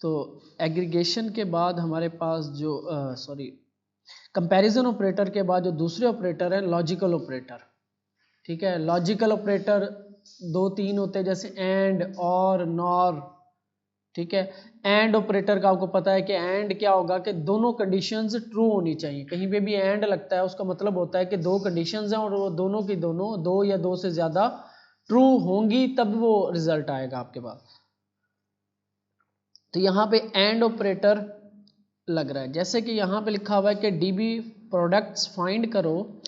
तो एग्रीगेशन के बाद हमारे पास जो कंपैरिजन ऑपरेटर के बाद जो दूसरे ऑपरेटर है लॉजिकल ऑपरेटर। ठीक है, लॉजिकल ऑपरेटर 2-3 होते हैं, जैसे एंड, और, नॉर। ठीक है, एंड ऑपरेटर का आपको पता है कि एंड क्या होगा कि दोनों कंडीशंस ट्रू होनी चाहिए। कहीं पे भी एंड लगता है उसका मतलब होता है कि दो कंडीशंस हैं और वो दोनों की दोनों, दो या दो से ज्यादा ट्रू होंगी, तब वो रिजल्ट आएगा आपके पास। तो यहाँ पे एंड ऑपरेटर लग रहा है, जैसे कि यहाँ पे लिखा हुआ है कि डीबी प्रोडक्ट्स फाइंड करो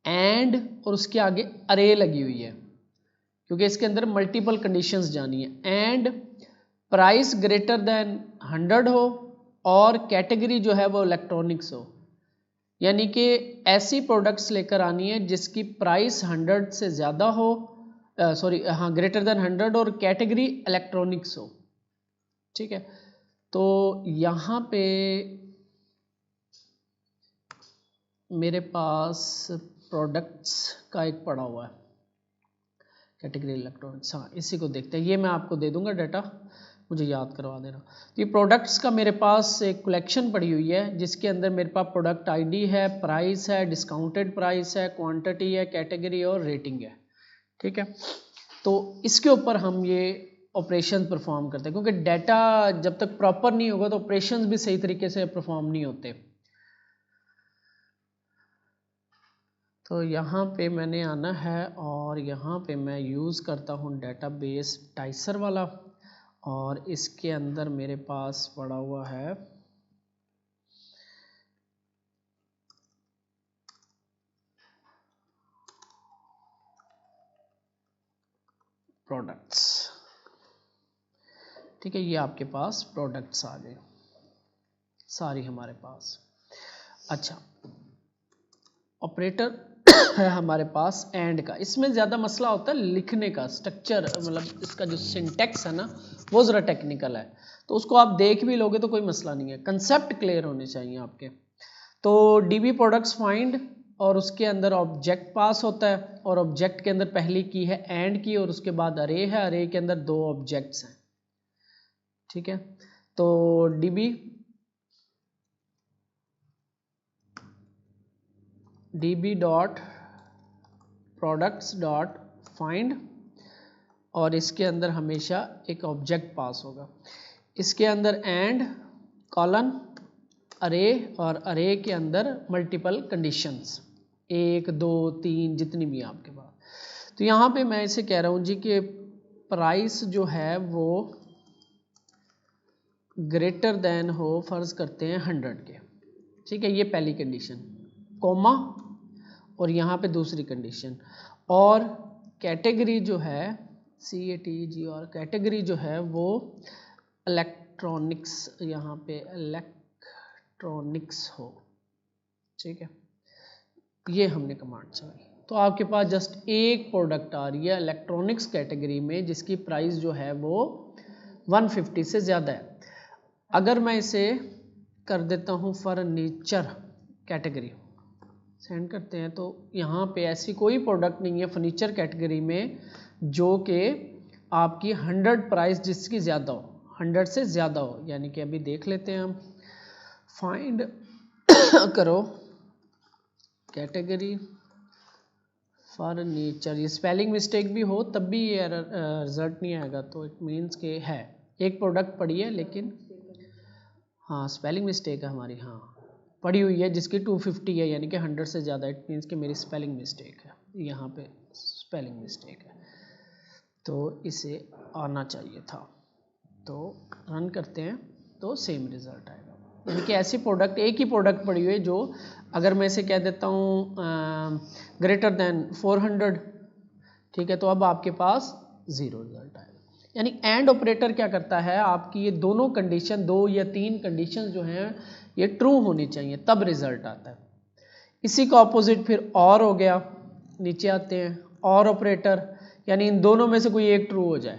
एंड, और उसके आगे अरे लगी हुई है क्योंकि इसके अंदर मल्टीपल कंडीशंस जानी है। एंड प्राइस ग्रेटर देन 100 हो और कैटेगरी जो है वो इलेक्ट्रॉनिक्स हो, यानी कि ऐसी प्रोडक्ट्स लेकर आनी है जिसकी प्राइस 100 से ज़्यादा हो, ग्रेटर देन 100, और कैटेगरी इलेक्ट्रॉनिक्स हो। ठीक है, तो यहाँ पे मेरे पास प्रोडक्ट्स का एक पड़ा हुआ है, कैटेगरी इलेक्ट्रॉनिक्स। हाँ, इसी को देखते हैं, ये मैं आपको दे दूंगा डाटा, मुझे याद करवा देना। तो ये प्रोडक्ट्स का मेरे पास एक कलेक्शन पड़ी हुई है जिसके अंदर मेरे पास प्रोडक्ट आईडी है, प्राइस है, डिस्काउंटेड प्राइस है, क्वांटिटी है, कैटेगरी और रेटिंग है। ठीक है, तो इसके ऊपर हम ये ऑपरेशन परफॉर्म करते हैं, क्योंकि डाटा जब तक प्रॉपर नहीं होगा तो ऑपरेशंस भी सही तरीके से परफॉर्म नहीं होते। तो यहाँ पे मैंने आना है और यहाँ पे मैं यूज़ करता हूँ डेटाबेस टाइसर वाला, और इसके अंदर मेरे पास पड़ा हुआ है प्रोडक्ट्स। ठीक है, ये आपके पास प्रोडक्ट्स आ गए सारी हमारे पास। अच्छा, ऑपरेटर है हमारे पास एंड का, इसमें ज़्यादा मसला होता है लिखने का, स्ट्रक्चर, मतलब इसका जो सिंटेक्स है ना वो ज़रा टेक्निकल है, तो उसको आप देख भी लोगे तो कोई मसला नहीं है, कंसेप्ट क्लियर होने चाहिए आपके। तो डीबी प्रोडक्ट्स फाइंड, और उसके अंदर ऑब्जेक्ट पास होता है, और ऑब्जेक्ट के अंदर पहली की है एंड की, और उसके बाद अरे है, अरे के अंदर दो ऑब्जेक्ट्स हैं। ठीक है, तो dB dot products dot find, और इसके अंदर हमेशा एक ऑब्जेक्ट पास होगा, इसके अंदर एंड कॉलन अरे, और अरे के अंदर मल्टीपल कंडीशंस 1 2 3 जितनी भी आपके पास। तो यहाँ पे मैं इसे कह रहा हूँ जी कि प्राइस जो है वो ग्रेटर देन हो, फर्ज करते हैं 100 के। ठीक है, ये पहली कंडीशन, कोमा, और यहाँ पे दूसरी कंडीशन, और कैटेगरी जो है CATG, और कैटेगरी जो है वो इलेक्ट्रॉनिक्स, यहाँ पे इलेक्ट्रॉनिक्स हो। ठीक है, ये हमने कमांड चलाई, तो आपके पास जस्ट एक प्रोडक्ट आ रही है इलेक्ट्रॉनिक्स कैटेगरी में जिसकी प्राइस जो है वो 150 से ज़्यादा है। अगर मैं इसे कर देता हूँ फर्नीचर कैटेगरी, सेंड करते हैं, तो यहाँ पे ऐसी कोई प्रोडक्ट नहीं है फर्नीचर कैटेगरी में जो कि आपकी 100 प्राइस जिसकी ज़्यादा हो, 100 से ज़्यादा हो। यानी कि अभी देख लेते हैं हम, फाइंड करो कैटेगरी फर्नीचर, ये स्पेलिंग मिस्टेक भी हो तब भी ये रिजल्ट नहीं आएगा, तो इट मीन्स के है एक प्रोडक्ट पड़ी है, लेकिन हाँ स्पेलिंग मिस्टेक है हमारी, हाँ पड़ी हुई है जिसकी 250 है, यानी कि 100 से ज़्यादा, इट मीन्स कि मेरी स्पेलिंग मिस्टेक है, यहाँ पे स्पेलिंग मिस्टेक है, तो इसे आना चाहिए था। तो रन करते हैं तो सेम रिज़ल्ट आएगा, यानी कि ऐसी प्रोडक्ट, एक ही प्रोडक्ट पड़ी हुई है जो, अगर मैं इसे कह देता हूँ ग्रेटर देन 400, ठीक है, तो अब आपके पास 0 रिजल्ट आएगा। यानी एंड ऑपरेटर क्या करता है, आपकी ये दोनों कंडीशन, 2 या 3 कंडीशन जो हैं ये ट्रू होनी चाहिए तब रिजल्ट आता है। इसी का ऑपोजिट फिर और हो गया, नीचे आते हैं, और ऑपरेटर, यानी इन दोनों में से कोई एक ट्रू हो जाए,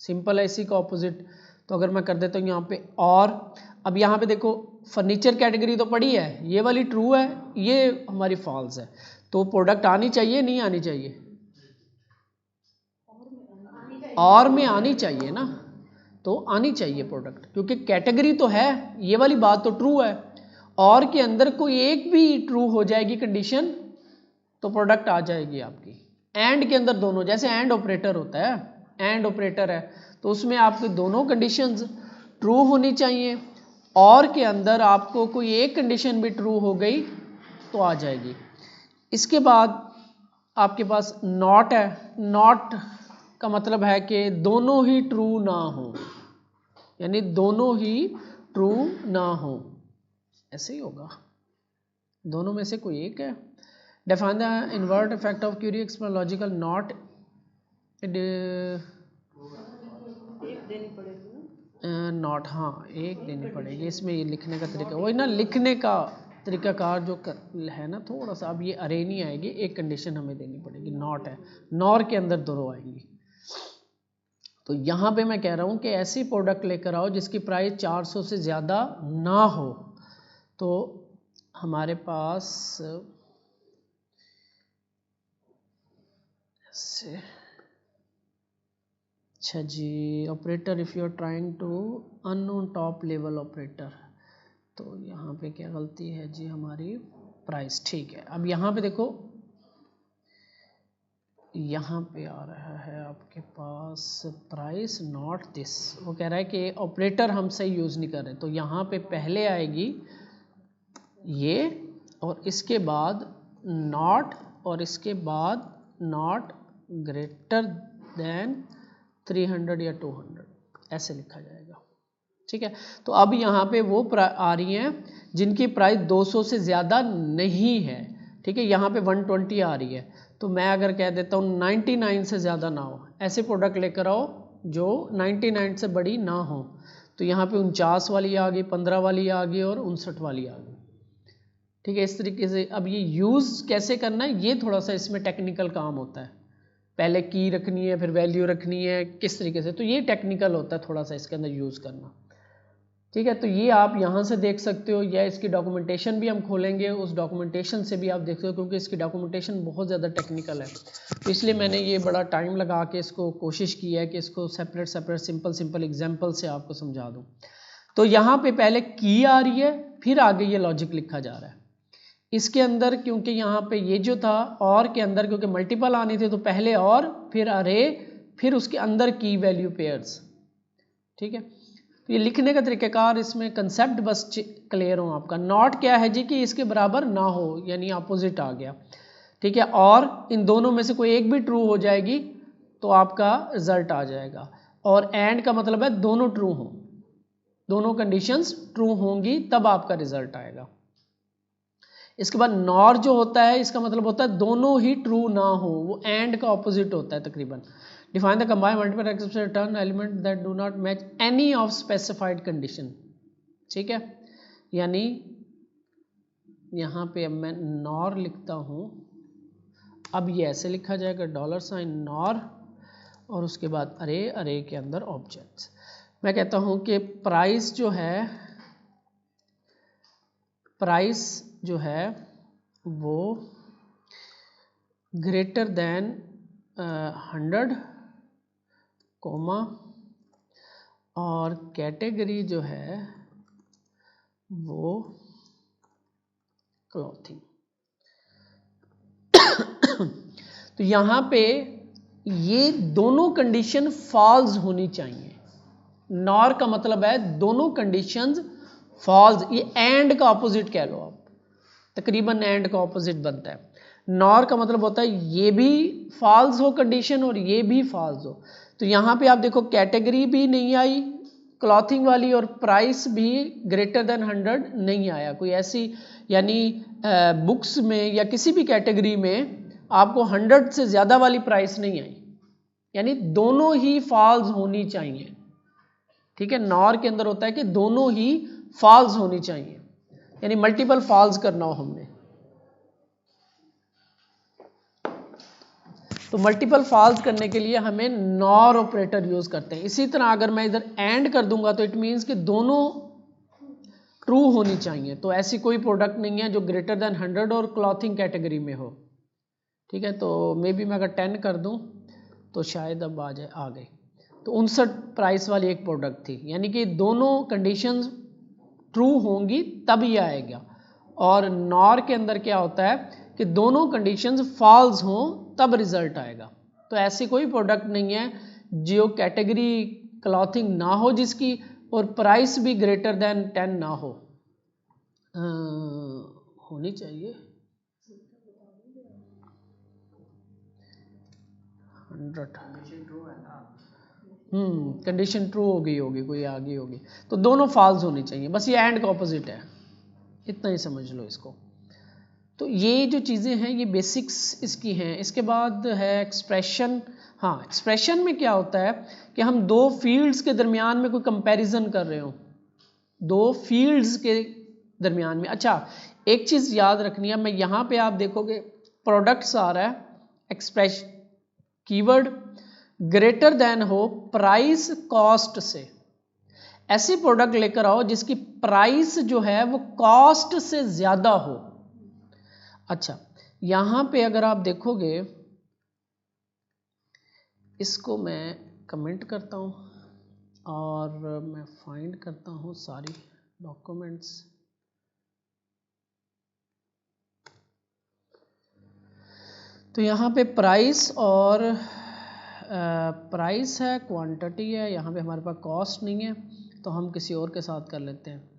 सिंपल है इसी का ऑपोजिट। तो अगर मैं कर देता हूँ यहाँ पे और, अब यहाँ पे देखो फर्नीचर कैटेगरी तो पड़ी है, ये वाली ट्रू है, ये हमारी फॉल्स है, तो प्रोडक्ट आनी चाहिए नहीं आनी चाहिए, और में आनी चाहिए ना, तो आनी चाहिए प्रोडक्ट, क्योंकि कैटेगरी तो है, ये वाली बात तो ट्रू है, और के अंदर कोई एक भी ट्रू हो जाएगी कंडीशन तो प्रोडक्ट आ जाएगी आपकी। एंड के अंदर दोनों, जैसे एंड ऑपरेटर होता है, एंड ऑपरेटर है तो उसमें आपकी दोनों कंडीशंस ट्रू होनी चाहिए, और के अंदर आपको कोई एक कंडीशन भी ट्रू हो गई तो आ जाएगी। इसके बाद आपके पास नॉट है। नॉट का मतलब है कि दोनों ही ट्रू ना हो, यानी दोनों ही ट्रू ना हो, ऐसे ही होगा, दोनों में से कोई एक है। Define the invert effect of Curie एक्सप्लोलॉजिकल नॉट। नॉट, हाँ एक देनी पड़ेगी इसमें। ये लिखने का तरीका वही ना, लिखने का तरीकाकार जो है ना थोड़ा सा। अब ये अरे नहीं आएगी, एक कंडीशन हमें देनी पड़ेगी। नॉट है, नॉर के अंदर दोनों आएंगी। तो यहाँ पे मैं कह रहा हूँ कि ऐसी प्रोडक्ट लेकर आओ जिसकी प्राइस 400 से ज़्यादा ना हो। तो हमारे पास ऐसे, अच्छा जी, operator if you are trying to unknown top level operator, तो यहाँ पे क्या गलती है जी हमारी, प्राइस, ठीक है। अब यहाँ पे देखो, यहाँ पे आ रहा है आपके पास प्राइस नॉट दिस, वो कह रहा है कि ऑपरेटर हम सही यूज़ नहीं कर रहे, तो यहाँ पे पहले आएगी ये, और इसके बाद नॉट, और इसके बाद नॉट ग्रेटर देन 300 या 200, ऐसे लिखा जाएगा, ठीक है। तो अब यहाँ पे वो आ रही हैं जिनकी प्राइस 200 से ज़्यादा नहीं है, ठीक है। यहाँ पे 120 आ रही है, तो मैं अगर कह देता हूँ 99 से ज़्यादा ना हो, ऐसे प्रोडक्ट लेकर आओ जो 99 से बड़ी ना हो। तो यहाँ पे 49 वाली आ गई, 15 वाली आ गई, और 59 वाली आ गई, ठीक है। इस तरीके से अब ये यूज़ कैसे करना है, ये थोड़ा सा इसमें टेक्निकल काम होता है। पहले की रखनी है, फिर वैल्यू रखनी है, किस तरीके से, तो ये टेक्निकल होता है थोड़ा सा इसके अंदर यूज़ करना, ठीक है। तो ये आप यहाँ से देख सकते हो, या इसकी डॉक्यूमेंटेशन भी हम खोलेंगे, उस डॉक्यूमेंटेशन से भी आप देख सकते हो, क्योंकि इसकी डॉक्यूमेंटेशन बहुत ज़्यादा टेक्निकल है। तो इसलिए मैंने ये बड़ा टाइम लगा के इसको कोशिश की है कि इसको सेपरेट सेपरेट सिंपल एग्जाम्पल से आपको समझा दूँ। तो यहाँ पे पहले की आ रही है, फिर आगे ये लॉजिक लिखा जा रहा है। इसके अंदर क्योंकि यहाँ पे ये जो था और के अंदर क्योंकि मल्टीपल आने थे, तो पहले और, फिर अरे, फिर उसके अंदर की वैल्यू पेयर्स, ठीक है। तो ये लिखने का तरीकाकार, इसमें कंसेप्ट बस क्लियर हो आपका। नॉट क्या है जी कि इसके बराबर ना हो, यानी अपोजिट आ गया, ठीक है। और इन दोनों में से कोई एक भी ट्रू हो जाएगी तो आपका रिजल्ट आ जाएगा। और एंड का मतलब है दोनों ट्रू हों, दोनों कंडीशंस ट्रू होंगी तब आपका रिजल्ट आएगा। इसके बाद नॉर जो होता है, इसका मतलब होता है दोनों ही ट्रू ना हो, वो एंड का ऑपोजिट होता है तकरीबन। Define the combined multiple exception return element that do not match any of specified condition, ठीक है। यानी यहाँ पे अब मैं नॉर लिखता हूँ, अब ये ऐसे लिखा जाएगा $, नॉर, और उसके बाद अरे, अरे के अंदर ऑब्जेक्ट्स। मैं कहता हूँ कि प्राइस जो है, प्राइस जो है वो ग्रेटर देन 100, कोमा, और कैटेगरी जो है वो क्लॉथिंग। तो यहाँ पे ये दोनों कंडीशन फॉल्स होनी चाहिए। नॉर का मतलब है दोनों कंडीशंस फॉल्स, ये एंड का ऑपोजिट कह लो आप, तकरीबन एंड का ऑपोजिट बनता है। नॉर का मतलब होता है ये भी फॉल्स हो कंडीशन और ये भी फॉल्स हो। तो यहाँ पे आप देखो कैटेगरी भी नहीं आई क्लॉथिंग वाली, और प्राइस भी ग्रेटर देन 100 नहीं आया कोई ऐसी, यानी बुक्स में या किसी भी कैटेगरी में आपको 100 से ज़्यादा वाली प्राइस नहीं आई, यानी दोनों ही फॉल्स होनी चाहिए, ठीक है। नॉर के अंदर होता है कि दोनों ही फॉल्स होनी चाहिए, यानी मल्टीपल फॉल्स करना हो हमने, तो मल्टीपल फॉल्स करने के लिए हमें नॉर ऑपरेटर यूज करते हैं। इसी तरह अगर मैं इधर एंड कर दूंगा तो इट मीन्स कि दोनों ट्रू होनी चाहिए। तो ऐसी कोई प्रोडक्ट नहीं है जो ग्रेटर देन 100 और क्लॉथिंग कैटेगरी में हो, ठीक है। तो मे बी मैं अगर 10 कर दूं तो शायद अब आ गई। तो 59 प्राइस वाली एक प्रोडक्ट थी, यानी कि दोनों कंडीशंस ट्रू होंगी तब ये आएगा। और नॉर के अंदर क्या होता है कि दोनों कंडीशंस फॉल्स हों तब रिजल्ट आएगा। तो ऐसी कोई प्रोडक्ट नहीं है जो कैटेगरी क्लॉथिंग ना हो जिसकी और प्राइस भी ग्रेटर देन 10 ना हो। होनी चाहिए 100। कंडीशन ट्रू हो गई होगी, कोई आ गई होगी, तो दोनों फॉल्स होनी चाहिए। बस ये एंड का ऑपोजिट है, इतना ही समझ लो इसको। तो ये जो चीज़ें हैं ये बेसिक्स इसकी हैं। इसके बाद है एक्सप्रेशन। हाँ, एक्सप्रेशन में क्या होता है कि हम दो फील्ड्स के दरमियान में कोई कंपैरिजन कर रहे हो, दो फील्ड्स के दरमियान में। अच्छा, एक चीज़ याद रखनी है, मैं यहाँ पे आप देखोगे प्रोडक्ट्स आ रहा है, एक्सप्रेस कीवर्ड ग्रेटर देन हो प्राइस कॉस्ट से। ऐसी प्रोडक्ट लेकर आओ जिसकी प्राइस जो है वो कॉस्ट से ज़्यादा हो। अच्छा, यहाँ पे अगर आप देखोगे, इसको मैं कमेंट करता हूँ और मैं फाइंड करता हूँ सारी डॉक्यूमेंट्स। तो यहाँ पे प्राइस और प्राइस है, क्वांटिटी है, यहाँ पे हमारे पास कॉस्ट नहीं है, तो हम किसी और के साथ कर लेते हैं।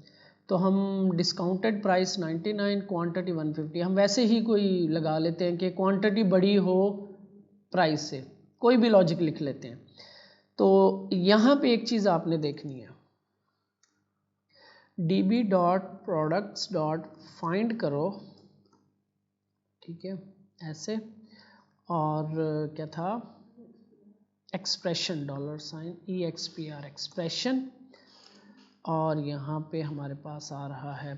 तो हम डिस्काउंटेड प्राइस 99, क्वांटिटी 150, हम वैसे ही कोई लगा लेते हैं कि क्वांटिटी बड़ी हो प्राइस से, कोई भी लॉजिक लिख लेते हैं। तो यहाँ पे एक चीज़ आपने देखनी है, db.products.find करो, ठीक है, ऐसे, और क्या था, एक्सप्रेशन $EXPR एक्सप्रेशन, और यहाँ पे हमारे पास आ रहा है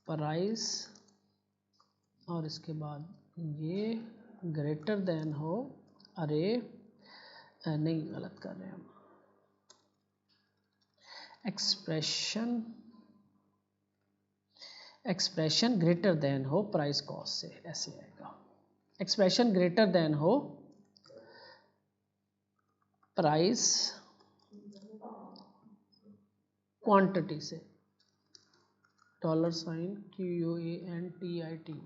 प्राइस, और इसके बाद ये ग्रेटर देन हो, अरे नहीं, गलत कर रहे हैं हम, एक्सप्रेशन ग्रेटर देन हो प्राइस कॉस्ट से, ऐसे आएगा। एक्सप्रेशन ग्रेटर देन हो प्राइस क्वांटिटी से, $QUANTITY,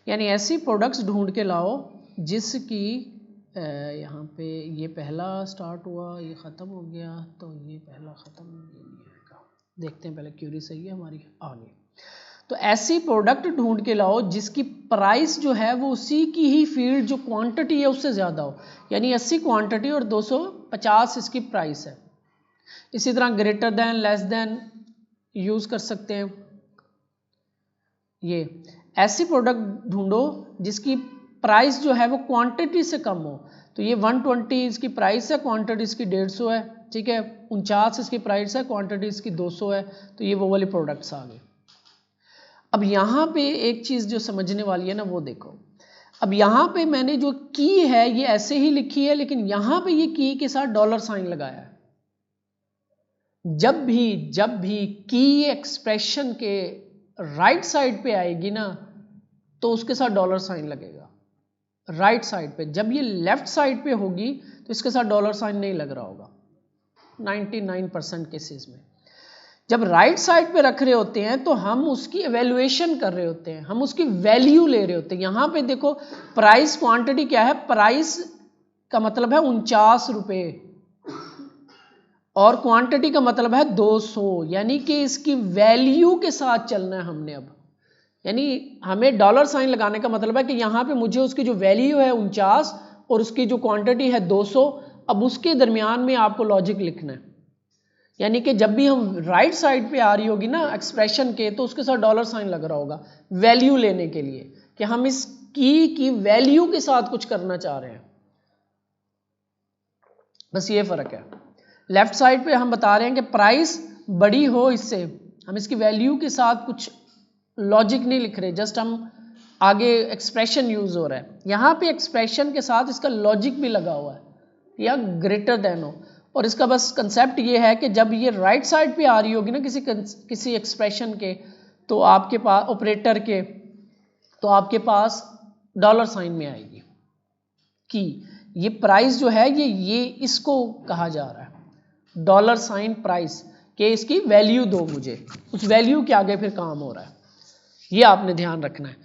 यानी ऐसी प्रोडक्ट्स ढूंढ के लाओ जिसकी यहाँ पे ये पहला स्टार्ट हुआ, ये ख़त्म हो गया, तो ये पहला ख़त्म, ये नहीं आएगा। देखते हैं पहले क्यूरी सही है हमारी, आ गई। तो ऐसी प्रोडक्ट ढूंढ के लाओ जिसकी प्राइस जो है वो उसी की ही फील्ड जो क्वांटिटी है उससे ज़्यादा हो, यानी 80 क्वांटिटी और 250 इसकी प्राइस है। इसी तरह greater than, less than use कर सकते हैं। ये ऐसी प्रोडक्ट ढूंढो जिसकी प्राइस जो है वो क्वांटिटी से कम हो। तो ये 120 इसकी प्राइस है, क्वांटिटी इसकी 150 है, ठीक है, 49 इसकी प्राइस है, क्वांटिटी इसकी 200 है, तो ये वो वाली प्रोडक्ट्स आ गए। अब यहाँ पे एक चीज़ जो समझने वाली है ना, वो देखो, अब यहाँ पे मैंने जो की है ये ऐसे ही लिखी है, लेकिन यहाँ पे ये की के साथ $साइन लगाया है। जब भी की एक्सप्रेशन के राइट साइड पे आएगी ना, तो उसके साथ $साइन लगेगा राइट साइड पे। जब ये लेफ्ट साइड पे होगी तो इसके साथ $साइन नहीं लग रहा होगा 99% केसेस में। जब राइट साइड पे रख रहे होते हैं तो हम उसकी एवेल्युएशन कर रहे होते हैं, हम उसकी वैल्यू ले रहे होते हैं। यहाँ पे देखो प्राइस क्वांटिटी क्या है, प्राइस का मतलब है 49 रुपये और क्वांटिटी का मतलब है 200, यानी कि इसकी वैल्यू के साथ चलना है हमने। अब यानी हमें $साइन लगाने का मतलब है कि यहाँ पे मुझे उसकी जो वैल्यू है 49 और उसकी जो क्वांटिटी है 200, अब उसके दरमियान में आपको लॉजिक लिखना है। यानी कि जब भी हम राइट साइड पे आ रही होगी ना एक्सप्रेशन के, तो उसके साथ $साइन लग रहा होगा वैल्यू लेने के लिए, कि हम इस की वैल्यू के साथ कुछ करना चाह रहे हैं। बस ये फर्क है। लेफ्ट साइड पे हम बता रहे हैं कि प्राइस बड़ी हो इससे, हम इसकी वैल्यू के साथ कुछ लॉजिक नहीं लिख रहे, जस्ट हम आगे एक्सप्रेशन यूज हो रहा है। यहाँ पे एक्सप्रेशन के साथ इसका लॉजिक भी लगा हुआ है, या ग्रेटर देन हो। और इसका बस कंसेप्ट ये है कि जब ये राइट साइड पे आ रही होगी ना किसी एक्सप्रेशन के, तो आपके पास ऑपरेटर के, तो आपके पास डॉलर साइन में आएगी कि ये प्राइस जो है ये इसको कहा जा रहा है डॉलर साइन प्राइस, कि इसकी वैल्यू दो मुझे, उस वैल्यू के आगे फिर काम हो रहा है, ये आपने ध्यान रखना है।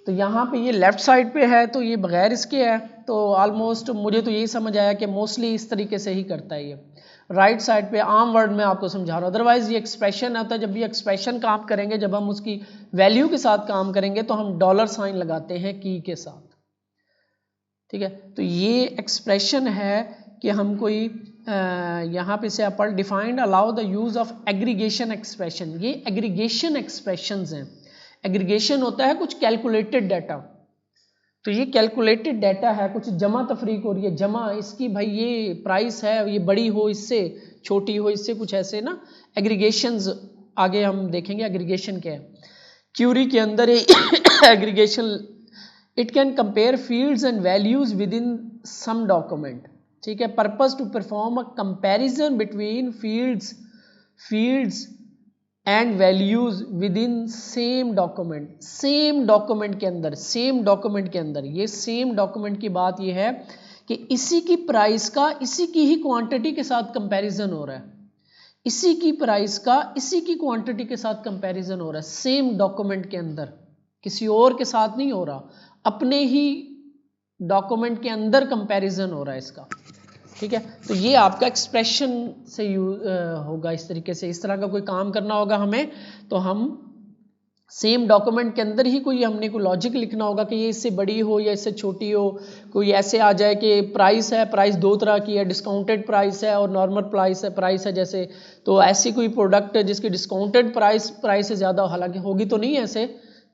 तो यहाँ पे ये लेफ्ट साइड पे है तो ये बगैर इसके है, तो ऑलमोस्ट मुझे तो यही समझ आया कि मोस्टली इस तरीके से ही करता है ये। राइट साइड पे आम वर्ड में आपको समझा रहा हूँ, अदरवाइज ये एक्सप्रेशन आता है, जब ये एक्सप्रेशन काम करेंगे, जब हम उसकी वैल्यू के साथ काम करेंगे तो हम डॉलर साइन लगाते हैं की के साथ, ठीक है। तो ये एक्सप्रेशन है कि हम कोई यहाँ पे से अपन defined allow the use of aggregation expression, ये एग्रीगेशन एक्सप्रेशंस हैं। एग्रीगेशन होता है कुछ कैलकुलेटेड डाटा, तो ये कैलकुलेटेड डाटा है, कुछ जमा तफरीक हो रही है, जमा इसकी भाई ये प्राइस है, ये बड़ी हो इससे, छोटी हो इससे, कुछ ऐसे ना एग्रीगेशंस आगे हम देखेंगे एग्रीगेशन क्या है। क्यूरी के अंदर aggregation it can compare fields and values within some document, ठीक है। Purpose to perform a comparison between fields and values within same document, same document के अंदर, सेम डॉक्यूमेंट के अंदर। ये सेम डॉक्यूमेंट की बात ये है कि इसी की प्राइस का इसी की ही क्वांटिटी के साथ कंपैरिजन हो रहा है, इसी की प्राइस का इसी की क्वांटिटी के साथ कंपैरिजन हो रहा है, सेम डॉक्यूमेंट के अंदर, किसी और के साथ नहीं हो रहा, अपने ही डॉक्यूमेंट के अंदर कंपैरिजन हो रहा है इसका, ठीक है। तो ये आपका एक्सप्रेशन से होगा इस तरीके से, इस तरह का कोई काम करना होगा हमें, तो हम सेम डॉक्यूमेंट के अंदर ही कोई हमने कोई लॉजिक लिखना होगा कि ये इससे बड़ी हो या इससे छोटी हो। कोई ऐसे आ जाए कि प्राइस है, प्राइस दो तरह की है, डिस्काउंटेड प्राइस है और नॉर्मल प्राइस है जैसे, तो ऐसी कोई प्रोडक्ट है जिसकी डिस्काउंटेड प्राइस से ज़्यादा, हालांकि होगी तो नहीं ऐसे,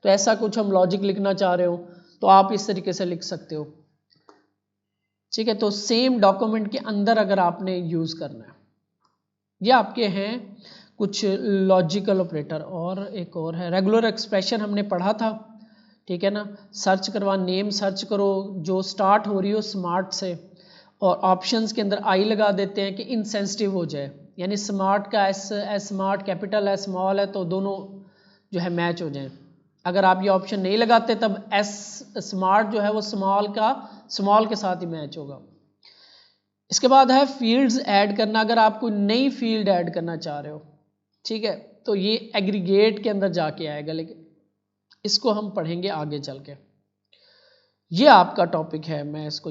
तो ऐसा कुछ हम लॉजिक लिखना चाह रहे हो तो आप इस तरीके से लिख सकते हो, ठीक है। तो सेम डॉक्यूमेंट के अंदर अगर आपने यूज करना है, ये आपके हैं कुछ लॉजिकल ऑपरेटर। और एक और है रेगुलर एक्सप्रेशन, हमने पढ़ा था, ठीक है ना। सर्च करवा, नेम सर्च करो जो स्टार्ट हो रही हो स्मार्ट से, और ऑप्शंस के अंदर आई लगा देते हैं कि इनसेंसिटिव हो जाए, यानी स्मार्ट का एस स्मार्ट कैपिटल है, स्मॉल है, तो दोनों जो है मैच हो जाए। अगर आप ये ऑप्शन नहीं लगाते तब एस स्मार्ट जो है वो स्मॉल के साथ ही मैच होगा। इसके बाद है फील्ड्स ऐड करना, अगर आप कोई नई फील्ड ऐड करना चाह रहे हो, ठीक है, तो ये एग्रीगेट के अंदर जाके आएगा, लेकिन इसको हम पढ़ेंगे आगे चल के। ये आपका टॉपिक है, मैं इसको